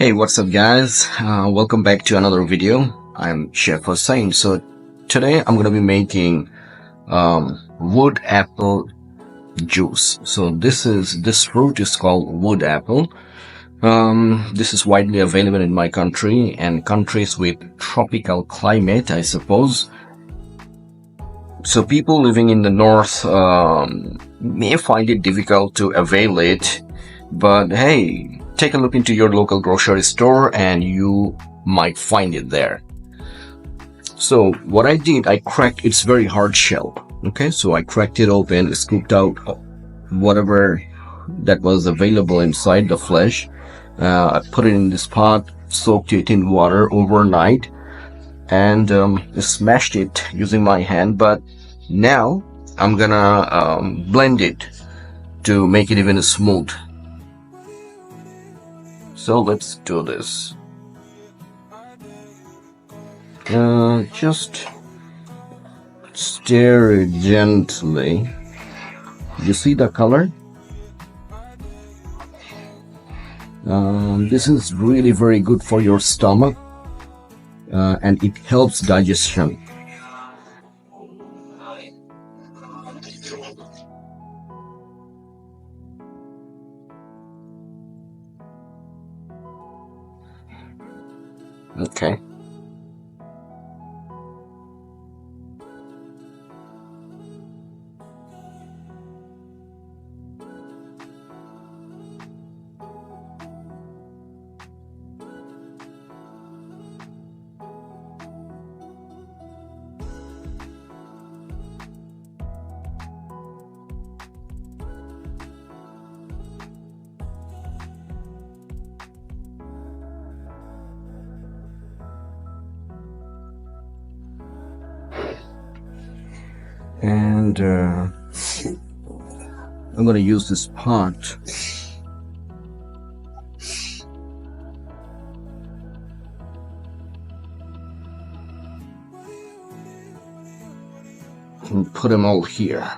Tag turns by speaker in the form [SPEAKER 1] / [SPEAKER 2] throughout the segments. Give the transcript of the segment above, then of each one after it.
[SPEAKER 1] Hey, what's up guys? Welcome back to another video. I'm Chef Hossein. So today I'm gonna be making wood apple juice. So this fruit is called wood apple. This is widely available in my country and countries with tropical climate, I suppose. So people living in the north may find it difficult to avail it, but hey, take a look into your local grocery store and you might find it there. So what I did, I cracked its very hard shell. Okay, so I cracked it open, scooped out whatever that was available inside the flesh. I put it in this pot, soaked it in water overnight, and smashed it using my hand. But now I'm gonna blend it to make it even smooth. So let's do this. Just stir it gently. You see the color? This is really very good for your stomach, and it helps digestion. Okay. And I'm going to use this pot and put them all here.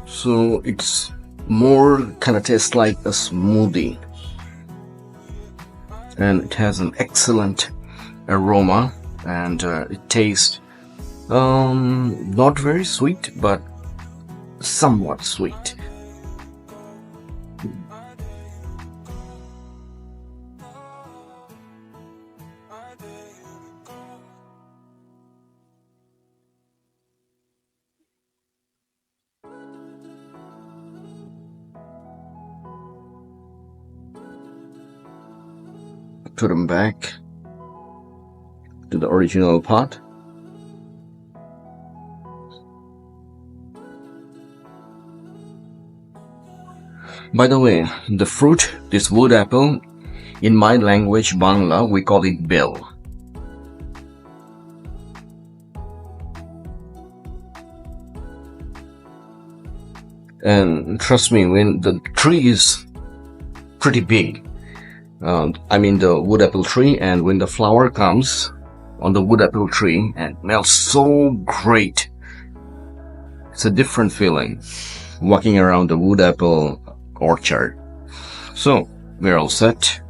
[SPEAKER 1] So it's more kind of tastes like a smoothie, and it has an excellent aroma, and it tastes not very sweet but somewhat sweet. Put them back to the original pot. By the way, the fruit, this wood apple, in my language, Bangla, we call it bell. And trust me, when the tree is pretty big, I mean the wood apple tree, and when the flower comes on the wood apple tree and smells so great, it's a different feeling walking around the wood apple orchard. So we're all set.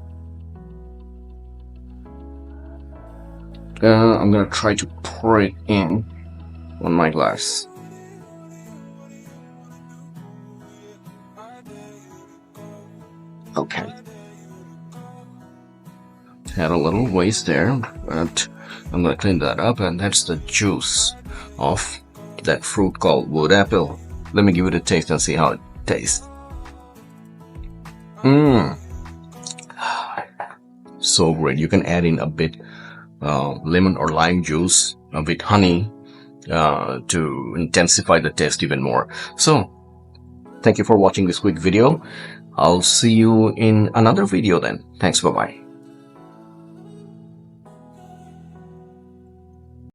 [SPEAKER 1] I'm gonna try to pour it in on my glass. Okay. Had a little waste there, but I'm gonna clean that up, and that's the juice of that fruit called wood apple. Let me give it a taste and see how it tastes. So great. You can add in a bit lemon or lime juice, a bit honey, to intensify the taste even more. So thank you for watching this quick video. I'll see you in another video then. Thanks, bye bye.